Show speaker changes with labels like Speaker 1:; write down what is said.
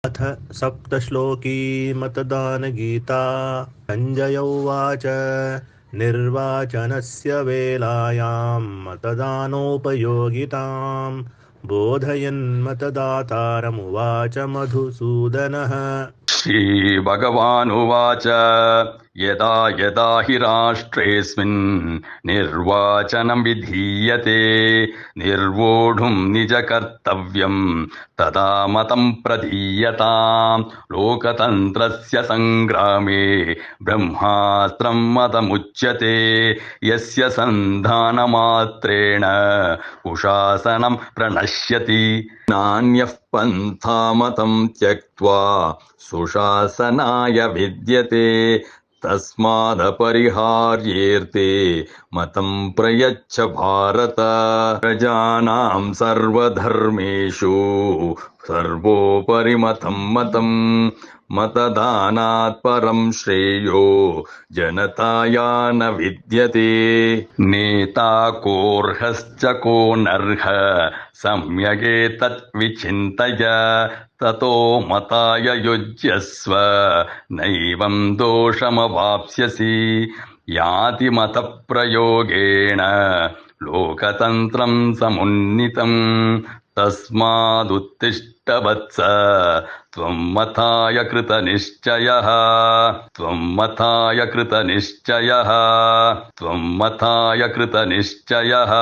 Speaker 1: अथ सप्तश्लोकी मतदानगीता। सञ्जय उवाच निर्वाचनस्य वेलायां मतदानोपयोगितां बोधयन् मतदातारमुवाच मधुसूदनः।
Speaker 2: श्रीभगवानुवाच यदा यदा हि राष्ट्रेऽस्मिन् निर्वाचनं विधीयते निर्वोढुं निजकर्तव्यं तदा मतं प्रदीयताम् लोकतन्त्रस्य संग्रामे ब्रह्मास्त्रं मतमुच्यते यस्य सन्धानमात्रेण कुशासनं प्रणश्यति नान्यः पन्था मतं त्यक्त्वा सुशासनाय विद्यते तस्मादपरिहार्येऽर्थे मतं प्रयच्छ भारत प्रजानां सर्वधर्मेषु सर्वोपरि मतं मतदानात् परं श्रेयो जनताया न विद्यते नेता कोऽर्हश्च को नर्ह सम्यगेतत् विचिन्तय ततो मताय युज्यस्व नैवं दोषमवाप्स्यसि याति मतप्रयोगेण लोकतन्त्रं समुन्नीतम् तस्मादुत्तिष्ठ वत्स त्वं मताय कृतनिश्चयः त्वं मताय कृतनिश्चयः त्वं मताय कृतनिश्चयः।